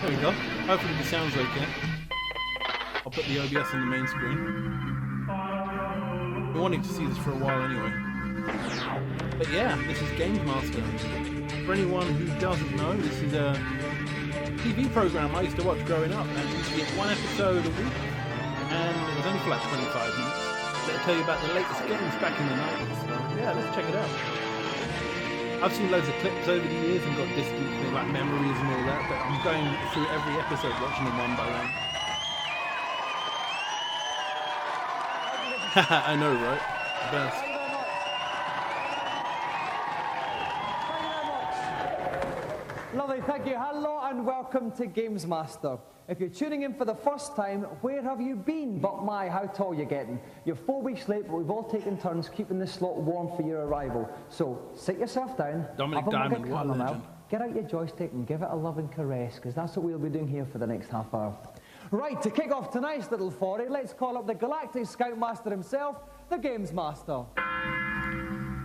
There we go. Hopefully the sound's okay. I'll put the OBS on the main screen. I've been wanting to see this for a while anyway. But yeah, this is Gamesmaster. For anyone who doesn't know, this is a TV program I used to watch growing up, and you get one episode a week, and it was only for like 25 minutes. It'll tell you about the latest games back in the 90s, so yeah, let's check it out. I've seen loads of clips over the years and got distant like memories and all that, but I'm going through every episode watching them one by one. I know, right? Best. Lovely, thank you. Hello and welcome to Gamesmaster. If you're tuning in for the first time, where have you been? But my, how tall you getting? You're 4 weeks late, but we've all taken turns keeping the slot warm for your arrival. So sit yourself down, Dominic have a Diamond, look what at a legend. out, get out your joystick and give it a loving caress, because that's what we'll be doing here for the next half hour. Right, to kick off tonight's little foray, let's call up the Galactic Scoutmaster himself, the Gamesmaster.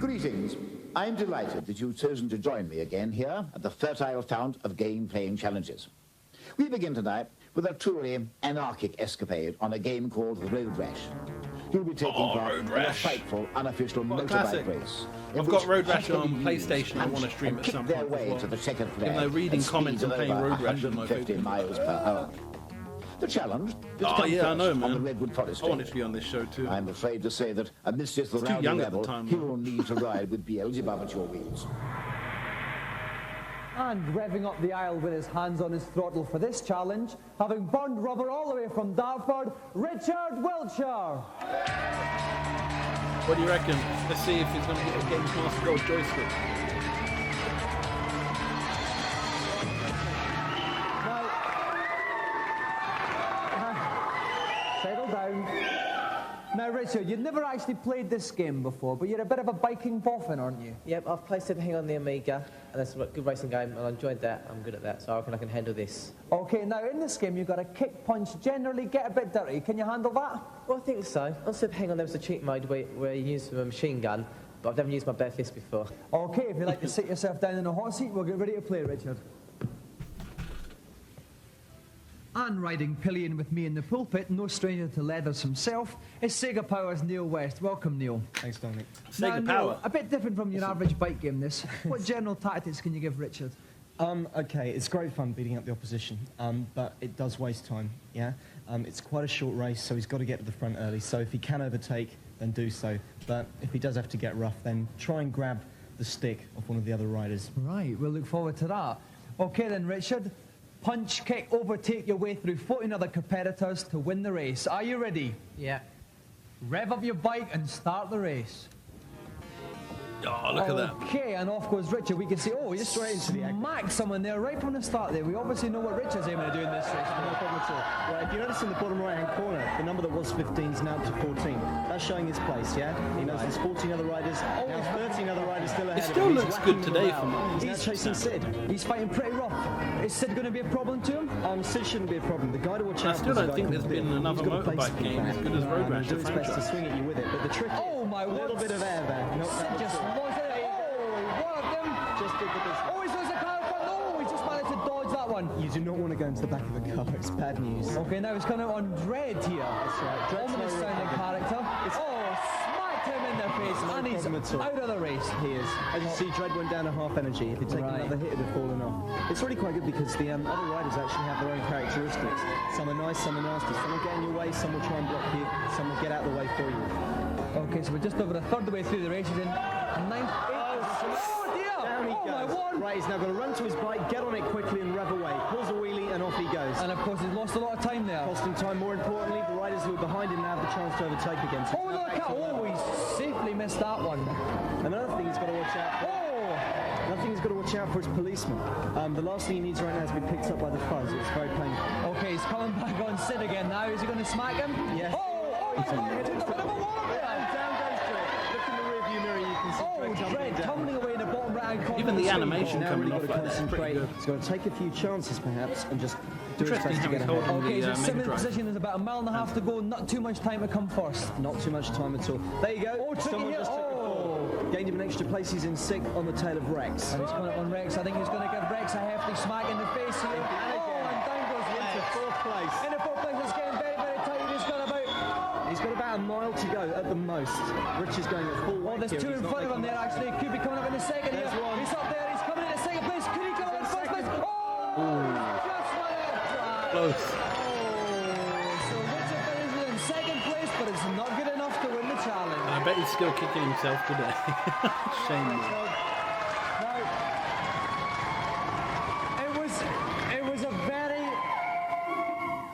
Greetings. I'm delighted that you've chosen to join me again here at the fertile fount of game-playing challenges. We begin tonight with a truly anarchic escapade on a game called Road Rash. You'll be taking part in a frightful, unofficial motorbike race. I've got Road Rash on PlayStation. I want to stream at some point as well. To the checkered flag, even though reading comments and playing Road Rash is my favourite. miles per hour. The challenge is to Oh come yeah, I know, first on the man. Redwood Forest I want it Trail. to be on this show too. I'm afraid to say that amidst this too rowdy young at the level, time, he though. will need to ride with Beelzebub at your wheels. And revving up the aisle with his hands on his throttle for this challenge, having burned rubber all the way from Dartford, Richard Wiltshire. What do you reckon? Let's see if he's going to get a Gamesmaster Gold joystick. Settle down. Now, Richard, you've never actually played this game before, but you're a bit of a biking boffin, aren't you? Yep, I've played everything on the Amiga, and that's a good racing game, and I enjoyed that. I'm good at that, so I reckon I can handle this. Okay, now in this game, you've got to kick, punch, generally get a bit dirty. Can you handle that? Well, I think so. On Super Hang On, there was a cheat mode where you use a machine gun, but I've never used my bare fist before. Okay, if you'd like to sit yourself down in a hot seat, we'll get ready to play, Richard. And riding pillion with me in the pulpit, no stranger to leathers himself, is Sega Power's Neil West. Welcome, Neil. Thanks, Dominic. Sega Now, Power. Neil, a bit different from your average bike game, this. What general tactics can you give Richard? Okay, it's great fun beating up the opposition, but it does waste time, yeah? It's quite a short race, so he's got to get to the front early, so if he can overtake, then do so. But if he does have to get rough, then try and grab the stick of one of the other riders. Right, we'll look forward to that. Okay then, Richard. Punch, kick, overtake your way through 14 other competitors to win the race. Are you ready? Yeah. Rev up your bike and start the race. Oh, look at that. Okay, and off goes Richard. We can see, oh, he just Straight into the egg. smacked someone there right from the start there. We obviously know what Richard's aiming to do in this race. No problem at all. Right, if you notice in the bottom right-hand corner, the number that was 15 is now up to 14. That's showing his place, yeah? He knows there's 14 other riders, now 13 other riders still ahead It of still him. He's looks whacking good them today around. for me. He's now chasing Sid. He's fighting pretty rough. Is Sid going to be a problem to him? Sid shouldn't be a problem. The guy to watch I out still for is a don't guy think called there's been Bill. another He's got a motorbike baseball game bat. as good as Road And Rash, he'll do the his best to franchise. swing at you with it, but the trick Oh my a little word. bit of air there. Not Sid that just much. lost it. Oh, one of them. Just did the business. Oh, he's losing a car in front. Oh, he just managed to dodge that one. You do not want to go into the back of a car. It's bad news. Okay, now he's coming out on Dread here. That's right. Dread's Ominous no sounding character. Oh, smacked him in the face, No and he's problem at all. out of the race. He is. As you see, Dread went down to half energy. If he'd taken Right. another hit, it'd have fallen off. It's really quite good because the other riders actually have their own characteristics. Some are nice, some are nasty. Some will get in your way, some will try and block you, some will get out of the way for you. Okay, so we're just over a third of the way through the race. He's in ninth. Oh dear! Down he Oh my goes. word! Right, he's now going to run to his bike, get on it quickly and rev away. Pulls a wheelie and off he goes. And of course, he's lost a lot of time there. Costing time. More importantly, the riders who are behind him now have the chance to overtake again. So Oh he's now look back at! to Oh, he's safely missed that one. Another thing he's got to watch out for. Oh! Another thing he's got to watch out for is policemen. The last thing he needs right now is to be picked up by the fuzz. It's very painful. Okay, he's coming back on Sid again now. Is he going to smack him? Yes. Oh my God! He took a bit of a wallop there. Down goes Dread. Look in the rearview mirror, you can see Oh, Dread tumbling away in the bottom right-hand corner. Even the of animation Now coming really off got to like that is pretty concentrate. good. He's got to take a few chances perhaps and just do his Interesting best how to he's get ahead. holding Okay, the so Mega seventh Drive. position is about a mile and a half to go. Not too much time to come first. Not too much time at all. There you go. Oh, tricky Someone hit. just took the fall. Gained him an extra place. He's in sixth on the tail of Rex. And he's coming up on Rex. I think he's going to give Rex a hefty smack in the face here. Oh, and down into fourth place. In the fourth place, it's getting very, very tight. He's got about a mile to go at the most. Rich is going at full weight. Oh, there's two in front of him there, actually. Could be coming up in the second here. He's up there. He's coming in the second place. Could he go in first place? Oh! Just went out. Close. So Richard finishes in second place, but it's not good enough to win the challenge. I bet he's still kicking himself today. Shame.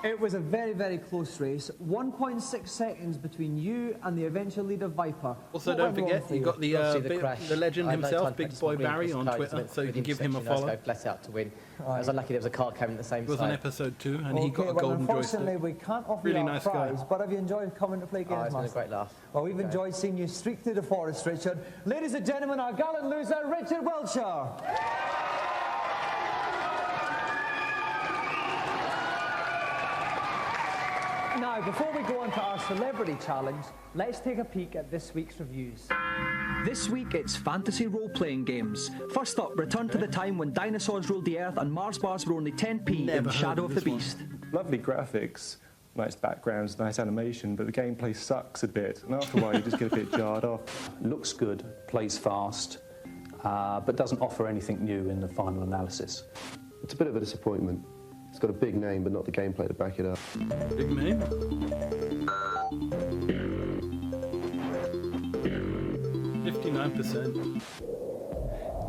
It was a very, very close race. 1.6 seconds between you and the eventual leader, Viper. Also, What don't went wrong forget, for you you? got The the legend I had no himself, time to Big practice Boy my green Barry, cross on cards, Twitter, went so through you the can give him a intersection. I was follow. going flat out to win. I was unlucky there was a car coming at the same It was on time. episode 2, and he got a well, golden unfortunately, joystick. we can't offer Really you a nice guy. prize, but have you enjoyed coming to play Games It's been a Master? great laugh. Well, we've enjoyed seeing you streak through the forest, Richard. Ladies and gentlemen, our gallant loser, Richard Wiltshire. Now, before we go on to our celebrity challenge, let's take a peek at this week's reviews. This week, it's fantasy role-playing games. First up, return to the time when dinosaurs ruled the Earth and Mars bars were only 10p in Shadow of the Beast. Lovely graphics, nice backgrounds, nice animation, but the gameplay sucks a bit, and after a while you just get a bit jarred off. Looks good, plays fast, but doesn't offer anything new in the final analysis. It's a bit of a disappointment. It's got a big name, but not the gameplay to back it up. Big name. 59%.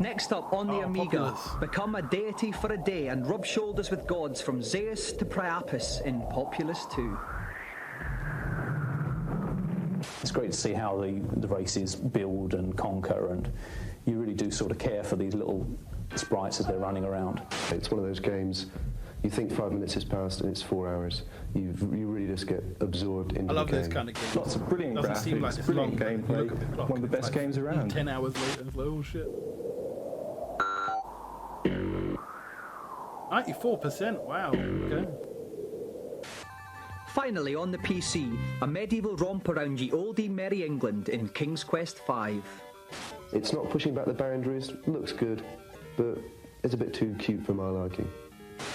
Next up, on the Amiga, Populous. become a deity for a day and rub shoulders with gods from Zeus to Priapus in Populous 2. It's great to see how the races build and conquer, and you really do sort of care for these little sprites as they're running around. It's one of those games, you think 5 minutes has passed and it's 4 hours. You really just get absorbed into I love the game. this kind of game. Lots of brilliant Doesn't seem like graphics, it's brilliant long, but you look at the gameplay, clock, one of the it's best like games around. 10 hours later, it's like, oh shit. 94%, wow, okay. Finally, on the PC, a medieval romp around ye oldie merry England in King's Quest V. It's not pushing back the boundaries, looks good, but it's a bit too cute for my liking.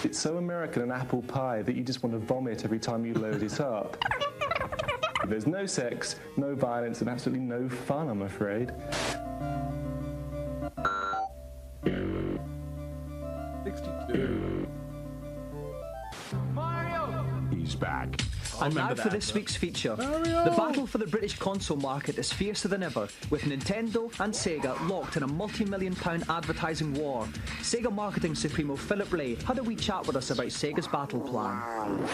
It's so American and apple pie that you just want to vomit every time you load it up. There's no sex, no violence, and absolutely no fun, I'm afraid. 62. He's back. And now remember for that, this but- week's feature. Mario! The battle for the British console market is fiercer than ever, with Nintendo and Sega locked in a multi-million-pound advertising war. Sega marketing supremo Philip Ray had a wee chat with us about Sega's battle plan.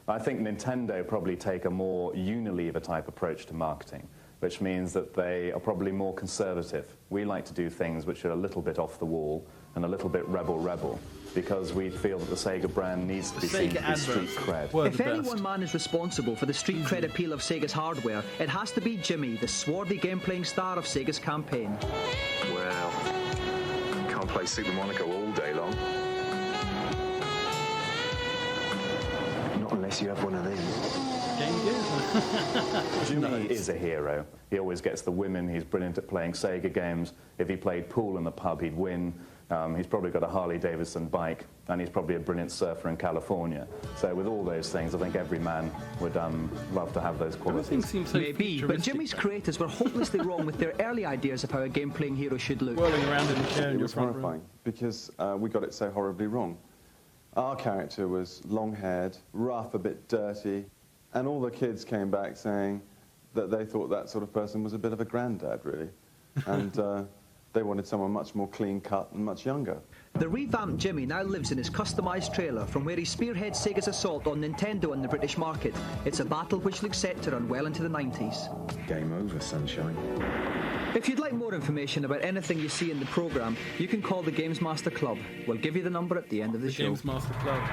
I think Nintendo probably take a more Unilever type approach to marketing, which means that they are probably more conservative. We like to do things which are a little bit off the wall and a little bit rebel, because we feel that the Sega brand needs to be seen to be street cred. were If the any best. one man is responsible for the street cred appeal of Sega's hardware, it has to be Jimmy, the swarthy game-playing star of Sega's campaign. Well, can't play Super Monaco all day long. Not unless you have one of these. Jimmy is a hero. He always gets the women. He's brilliant at playing Sega games. If he played pool in the pub, he'd win. He's probably got a Harley-Davidson bike, and he's probably a brilliant surfer in California. So with all those things, I think every man would love to have those Everything qualities. seems so Maybe, but Jimmy's creators were hopelessly wrong with their early ideas of how a game-playing hero should look. Whirling around in the chair in It your was front room. horrifying because we got it so horribly wrong. Our character was long-haired, rough, a bit dirty, and all the kids came back saying that they thought that sort of person was a bit of a granddad, really. And they wanted someone much more clean-cut and much younger. The revamped Jimmy now lives in his customised trailer from where he spearheads Sega's assault on Nintendo and the British market. It's a battle which looks set to run well into the 90s. Game over, sunshine. If you'd like more information about anything you see in the programme, you can call the Gamesmaster Club. We'll give you the number at the end of the show. Gamesmaster Club.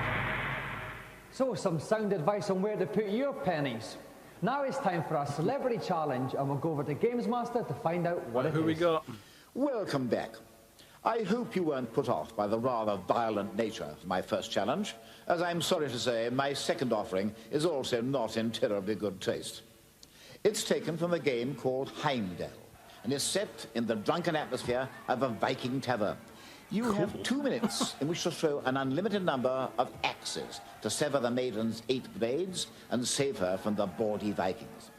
So, some sound advice on where to put your pennies. Now it's time for our celebrity challenge, and we'll go over to Gamesmaster to find out what it Who is. we got? Welcome back. I hope you weren't put off by the rather violent nature of my first challenge, as I'm sorry to say my second offering is also not in terribly good taste. It's taken from a game called Heimdall, and is set in the drunken atmosphere of a Viking tavern. You have 2 minutes in which to throw an unlimited number of axes to sever the maiden's 8 blades and save her from the bawdy Vikings.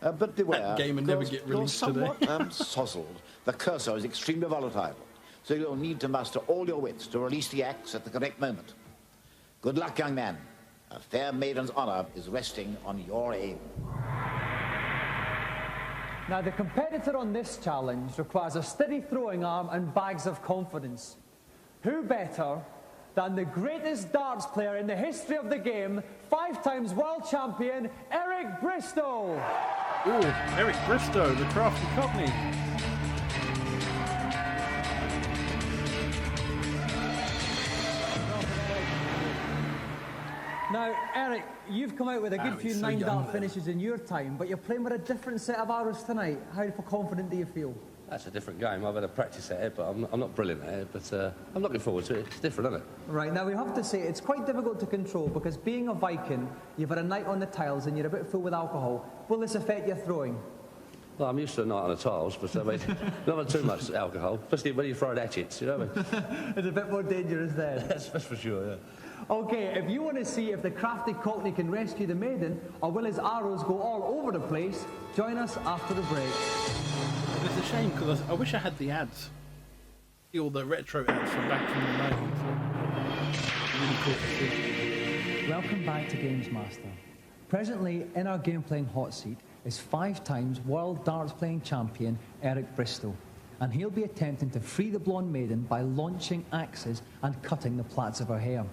But beware, That game will never get you're released today. somewhat sozzled. The cursor is extremely volatile, so you'll need to muster all your wits to release the axe at the correct moment. Good luck, young man. A fair maiden's honor is resting on your aim. Now, the competitor on this challenge requires a steady throwing arm and bags of confidence. Who better than the greatest darts player in the history of the game, 5 times world champion, Eric Bristow? Ooh, Eric Bristow, the crafty cockney. Now, Eric, you've come out with a good few he's so 9 young dart there. finishes in your time, but you're playing with a different set of arrows tonight. How confident do you feel? That's a different game. I've had a practice at it, but I'm not brilliant at it. But I'm looking forward to it. It's different, isn't it? Right, now we have to say it's quite difficult to control because being a Viking, you've had a night on the tiles and you're a bit full with alcohol. Will this affect your throwing? Well, I'm used to a night on the tiles, but I mean, not too much alcohol, especially when you're throwing hatchets, you know what I mean? It's a bit more dangerous then. That's for sure, yeah. Okay, if you want to see if the crafty cockney can rescue the maiden, or will his arrows go all over the place, join us after the break. It's a shame because I wish I had the ads. All the retro ads from back from the 90s. Really cool to see. Welcome back to Gamesmaster. Presently, in our game playing hot seat is 5 times world darts playing champion Eric Bristow, and he'll be attempting to free the blonde maiden by launching axes and cutting the plaits of her hair.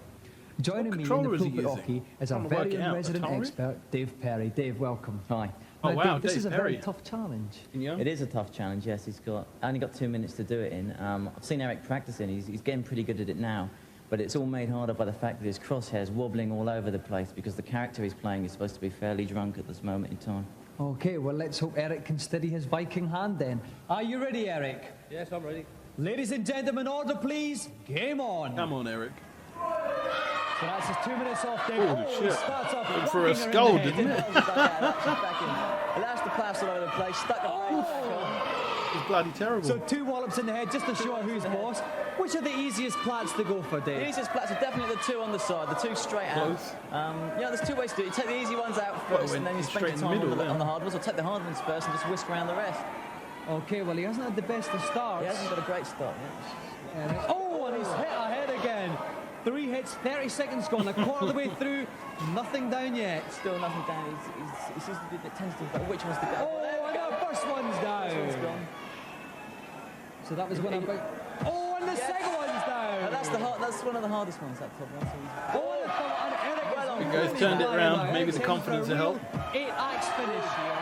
Joining me in the controller is he pulpit using? hockey is our Trying to work very it own out. resident Atari? expert, Dave Perry. Dave, welcome. Hi. Oh, Now, wow, Dave, this Dave is a Perry. very tough challenge. It is a tough challenge, yes. I only got 2 minutes to do it in. I've seen Eric practicing. He's getting pretty good at it now. But it's all made harder by the fact that his crosshair's wobbling all over the place because the character he's playing is supposed to be fairly drunk at this moment in time. Okay, well, let's hope Eric can steady his Viking hand then. Are you ready, Eric? Yes, I'm ready. Ladies and gentlemen, order please. Game on. Come on, Eric. So that's his 2 minutes off then. Holy He shit. starts off Went for a whacking her in skull, the head. didn't it? Allows the plaster all over the place, stuck a brain back on. It's bloody terrible. So 2 wallops in the head just to show who's boss. Which are the easiest plats to go for, Dave? The easiest plats are definitely the 2 on the side, the 2 straight out. Close. There's 2 ways to do it. You take the easy ones out Well, first, and then you spend straight your in the time middle on the then. hard ones, or take the hard ones first and just whisk around the rest. Okay, well, he hasn't had the best of starts. He hasn't got a great start yet. Oh, and he's hit ahead again. 3 hits, 30 seconds gone, a quarter of the way through, nothing down yet. Still nothing down. He seems to be a bit tentative about which one's to go. Oh, and the first one's down. First one's gone. So that was one about... Oh, and the second one's down. That's one of the hardest ones, that top one. Oh, and Eric Well on. He goes, turned it round. Maybe the Eric's confidence in will for a help. real 8-axe finish here.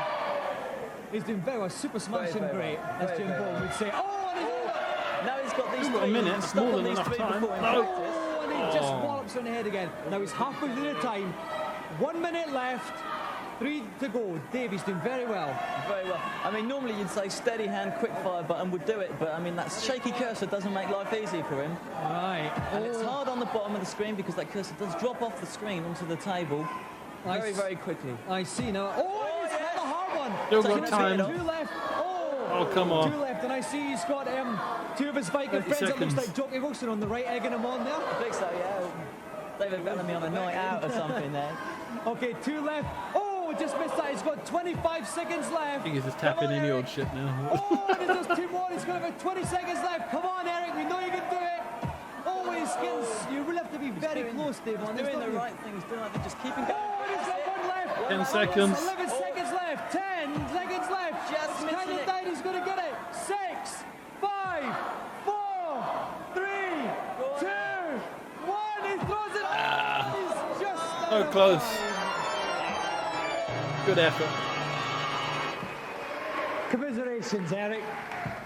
He's doing very well, super smashing very great, well. as Very, Jim very Ball well. would say. Oh, and he's... Now he's got these We've got a 3. minute, Stuck more on than these enough 3 time. before in No. practice. Oh, and he just wallops on the head again. Now he's halfway through the time. 1 minute left. 3 to go. Dave, he's doing very well. Very well. I mean, normally you'd say steady hand, quick fire button would do it, but I mean, that shaky cursor doesn't make life easy for him. Right. And it's hard on the bottom of the screen because that cursor does drop off the screen onto the table very, very quickly. I see now. Oh, he's hit the hard one. Still Taking got his time. head. 2 left. Oh, come on. 2 left, and I see he's got 2 of his Viking 30 friends. It looks seconds. like Jockey Wilson on the right, egging him on there. I think so, yeah. David Bellamy on a night out or something there. Okay, 2 left. Oh, just missed that. He's got 25 seconds I left. think he's just tapping Come on, any Eric. old shit now. Oh, and there's just 2 more. He's got about 20 seconds left. Come on, Eric. We know you can do it. Oh, his skins. You really have to be very close, Dave. On He's this, doing the don't you? right thing. He's doing like just keeping going. Oh, and he's got 1 left. 10 seconds. 11 seconds left. 10 seconds left. Just He's missing counting it. down. He's going to get it. 6, 5, 4, 3, 2, 1. He throws it. Oh, he's just So out of close. time. Good effort. Commiserations, Eric.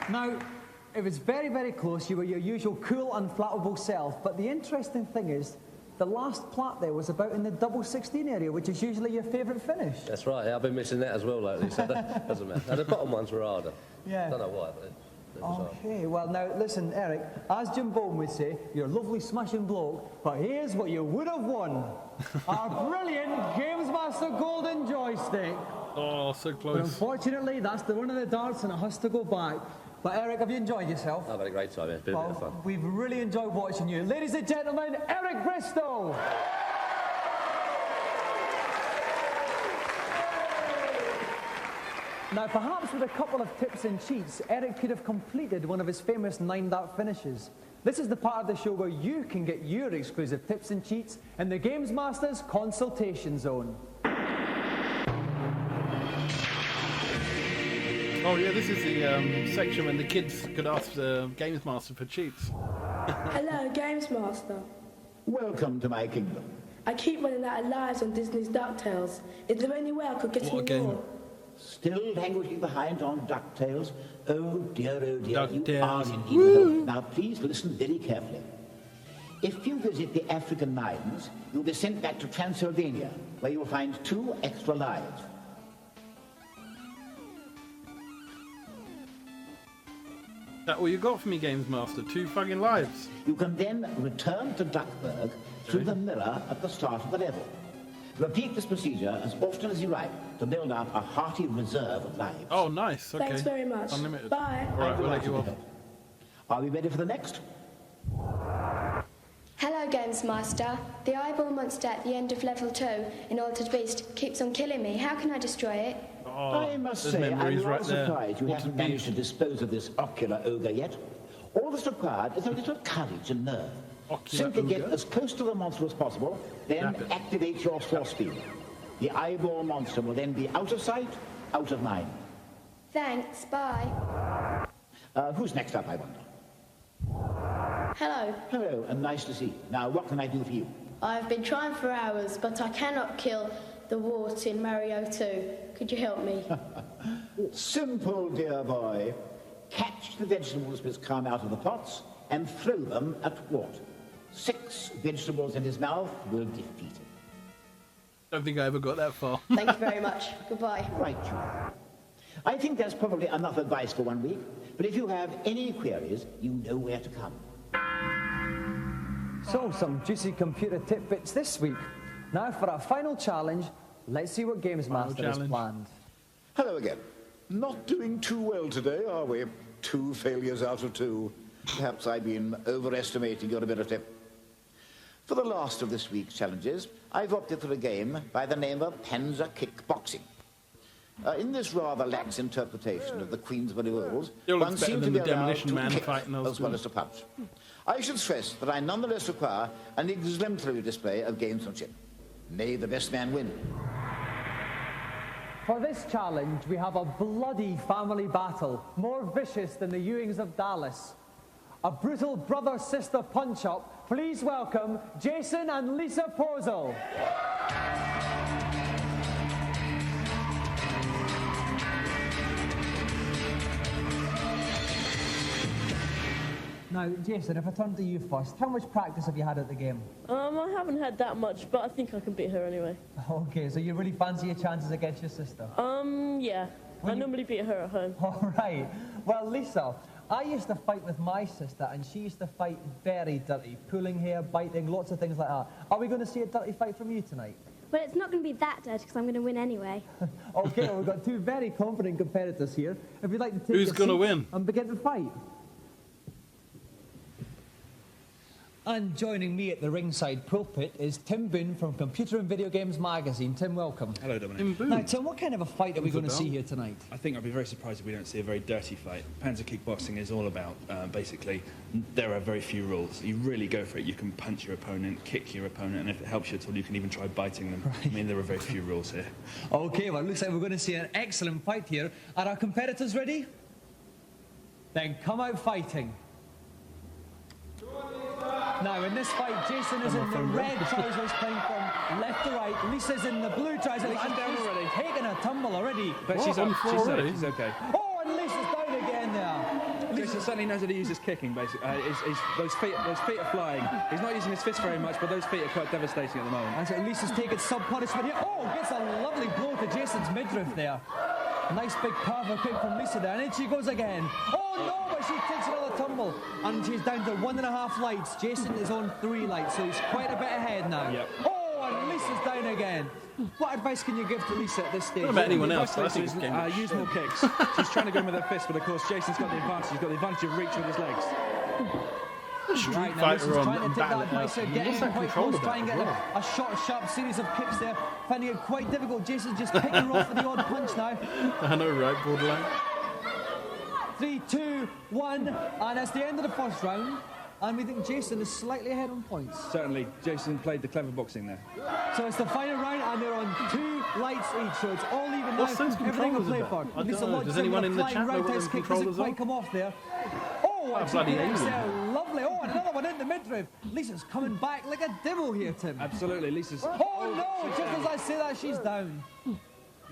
Now, it was very, very close. You were your usual cool, unflappable self. But the interesting thing is, the last plat there was about in the double 16 area, which is usually your favourite finish. That's right. I've been missing that as well lately, so that doesn't matter. Now, the bottom ones were harder. Yeah. I don't know why, but it was hard. Okay, well now, listen, Eric, as Jim Bolton would say, you're a lovely smashing bloke, but here's what you would have won. Our brilliant Gamesmaster golden joystick. Oh, so But close. unfortunately, that's one of the darts and it has to go back. But Eric, have you enjoyed yourself? I've had a great time, yeah. It's been a bit of fun. We've really enjoyed watching you. Ladies and gentlemen, Eric Bristow! Now, perhaps with a couple of tips and cheats, Eric could have completed one of his famous 9-dart finishes. This is the part of the show where you can get your exclusive tips and cheats in the Gamesmaster's Consultation Zone. Oh yeah, this is the section when the kids could ask the Gamesmaster for cheats. Hello, Gamesmaster. Welcome to my kingdom. I keep running out of lives on Disney's DuckTales. Is there any way I could get any more? Still languishing behind on DuckTales? Oh dear, you are DuckTales. in need of help. Now please listen very carefully. If you visit the African mines, you'll be sent back to Transylvania, where you'll find 2 extra lives. That all you got for me, Gamesmaster? 2 fucking lives. You can then return to Duckburg through the mirror at the start of the level. Repeat this procedure as often as you like to build up a hearty reserve of lives. Oh, nice. Okay. Thanks very much. Unlimited. Bye. All right, we'll let you off. Are we ready for the next? Hello, Gamesmaster. The eyeball monster at the end of level 2 in Altered Beast keeps on killing me. How can I destroy it? Oh, I must say, I'm rather surprised you haven't managed to dispose of this ocular ogre yet. All that's required is a little courage and nerve. Simply get as close to the monster as possible, then activate your force field. The eyeball monster will then be out of sight, out of mind. Thanks, bye. Who's next up, I wonder? Hello. Hello, and nice to see you. Now, what can I do for you? I've been trying for hours, but I cannot kill the wart in Mario 2. Could you help me? Simple, dear boy. Catch the vegetables which come out of the pots and throw them at Wart. 6 vegetables in his mouth will defeat him. Don't think I ever got that far. Thank you very much. Goodbye. Right, you. I think that's probably enough advice for 1 week, but if you have any queries, you know where to come. So, some juicy computer tidbits this week. Now for our final challenge, let's see what Gamesmaster has planned. Hello again. Not doing too well today, are we? 2 failures out of 2. Perhaps I've been overestimating your ability. For the last of this week's challenges, I've opted for a game by the name of Panzer Kickboxing. In this rather lax interpretation of the Queensberry rules, one seems to be allowed to kick as well as to punch. I should stress that I nonetheless require an exemplary display of gamesmanship. May the best man win. For this challenge, we have a bloody family battle, more vicious than the Ewings of Dallas. A brutal brother-sister punch-up. Please welcome Jason and Lisa Posel. Now, Jason, if I turn to you first, how much practice have you had at the game? I haven't had that much, but I think I can beat her anyway. Okay, so you really fancy your chances against your sister? Yeah. I normally beat her at home. All right. Well, Lisa, I used to fight with my sister, and she used to fight very dirty, pulling hair, biting, lots of things like that. Are we going to see a dirty fight from you tonight? Well, it's not going to be that dirty because I'm going to win anyway. Okay, well, we've got 2 very confident competitors here. If you'd like to take Who's going to win? And begin the fight. And joining me at the ringside pulpit is Tim Boone from Computer and Video Games Magazine. Tim, welcome. Hello, Dominic. Tim Boone. Now, Tim, what kind of a fight are we going to see here tonight? I think I'd be very surprised if we don't see a very dirty fight. Panzer Kickboxing is all about, basically, there are very few rules. You really go for it. You can punch your opponent, kick your opponent, and if it helps you at all, you can even try biting them. Right. I mean, there are very few rules here. Okay, well, it looks like we're going to see an excellent fight here. Are our competitors ready? Then come out fighting. Now, in this fight, Jason is in the red trousers playing from left to right. Lisa's in the blue trousers. Lisa's down already. Taking a tumble already. But she's on the floor already. She's okay. Oh, and Lisa's down again there. Jason certainly knows how to use his kicking, basically. Those feet are flying. He's not using his fist very much, but those feet are quite devastating at the moment. And so Lisa's taking some punishment here. Oh, gets a lovely blow to Jason's midriff there. Nice big powerful kick from Lisa there. And in she goes again. Oh, no, but she takes another tumble. And she's down to 1.5 lights. Jason is on 3 lights, so he's quite a bit ahead now. Yep. Oh, and Lisa's down again. What advice can you give to Lisa at this stage? Not about anyone else, The but I think advice it's is, game. use more kicks. She's trying to go in with her fist, but of course Jason's got the advantage. He's got the advantage of reach with his legs. Street Right, now Fighter Lisa's on trying to take that battle. advice there, getting What's that quite control close, trying to get a short, sharp series of kicks there, finding it quite difficult. Jason's just picking her off with the odd punch now. I know, right? Borderline. 3, 2, 1, and it's the end of the first round. And we think Jason is slightly ahead on points. Certainly, Jason played the clever boxing there. So it's the final round, and they're on 2 lights each, so it's all even What's now. those Everything will controllers play about? for. I don't know. Does anyone in the chat know what those controllers quite are? come off there. Oh, Oh, bloody connects alien. there. Lovely. Oh, and another one in the midriff. Lisa's coming back like a devil here, Tim. Absolutely, Lisa's... Oh, no, just as I say that, she's down.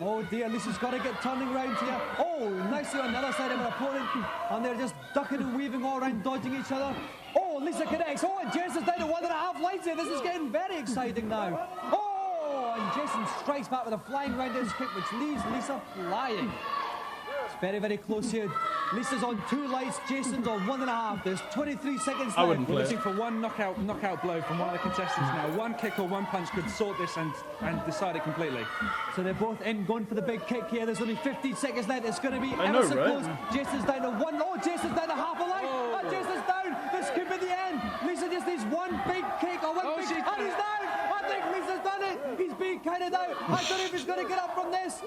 Oh dear, Lisa's got to get turning round here. Oh, nicely on the other side of her opponent. And they're just ducking and weaving all around, dodging each other. Oh, Lisa connects. Oh, and Jason's down to 1.5 lights here. This is getting very exciting now. Oh, and Jason strikes back with a flying round his kick, which leaves Lisa flying. It's very, very close here. Lisa's on 2 lights, Jason's on 1.5. There's 23 seconds I left. wouldn't We're play looking it. for one knockout blow from one of the contestants now. One kick or one punch could sort this and decide it completely. So they're both in, going for the big kick here. There's only 15 seconds left. It's going to be I ever know, so right? close. Jason's down to 1. Oh, Jason's down to half a life. Oh. And Jason's down. This could be the end. Lisa just needs one big kick or one big... And he's down. I think Lisa's done it. He's being counted out. I don't know if he's going to get up from this.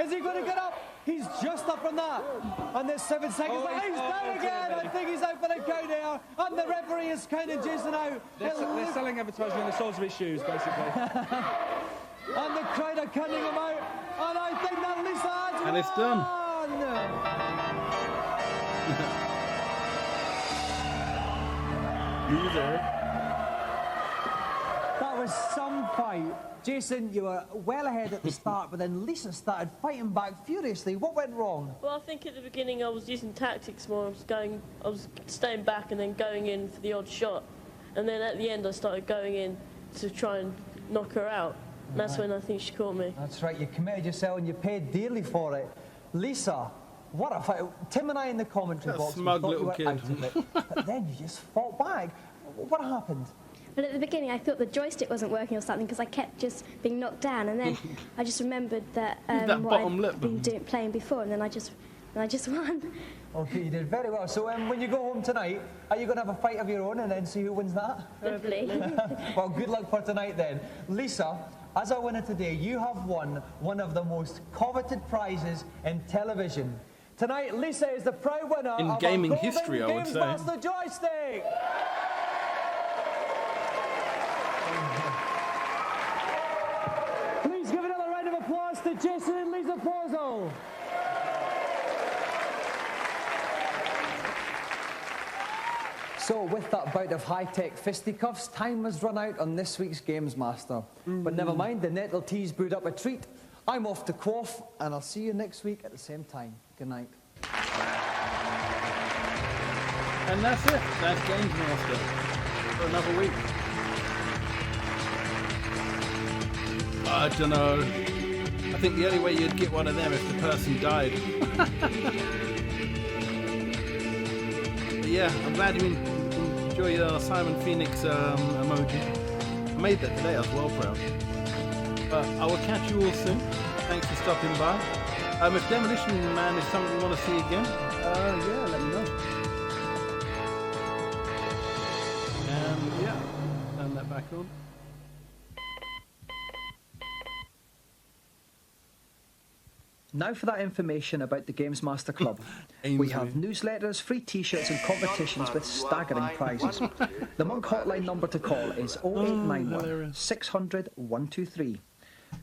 Is he going to get up? He's just up from that. And there's 7 seconds left. He's down again. I think he's out for the count here. And the referee has counted Jason out. They're selling advertising on the soles of his shoes, basically. And the crowd are counting him out. And I think that Lisa has And it's done. Loser. That was some fight. Jason, you were well ahead at the start, but then Lisa started fighting back furiously. What went wrong? Well, I think at the beginning I was using tactics more. I was staying back and then going in for the odd shot. And then at the end I started going in to try and knock her out. And that's when I think she caught me. That's right, you committed yourself and you paid dearly for it. Lisa, what a fight. Tim and I in the commentary That box, we smug thought you little were kid. out of it. But then you just fought back. What happened? Well, at the beginning, I thought the joystick wasn't working or something because I kept just being knocked down, and then I just remembered that, That what bottom I'd lip. been playing before, and then I just won. Okay, you did very well. So when you go home tonight, are you going to have a fight of your own and then see who wins that? Probably. Well, good luck for tonight then. Lisa, as our winner today, you have won one of the most coveted prizes in television. Tonight, Lisa is the proud winner In of gaming our golden history, I would say. Gamesmaster joystick. Please give another round of applause to Jason and Lisa Porzel. So with that bout of high-tech fisticuffs, time has run out on this week's Gamesmaster. But never mind, the Nettle Tea's brewed up a treat. I'm off to quaff, and I'll see you next week at the same time. Good night. And that's it. That's Gamesmaster for another week. I don't know. I think the only way you'd get one of them if the person died. But yeah, I'm glad you enjoy Simon Phoenix emoji. I made that today, I was well proud. But I will catch you all soon. Thanks for stopping by. If Demolition Man is something you want to see again, yeah, let me know. And yeah, turn that back on. Now for that information about the Gamesmaster Club. We have newsletters, free t-shirts and competitions with staggering prizes. The Monk hotline number to call is 0891 600 123.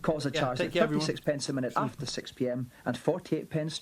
Calls are charged at 56 pence a minute after 6 p.m. and 48 pence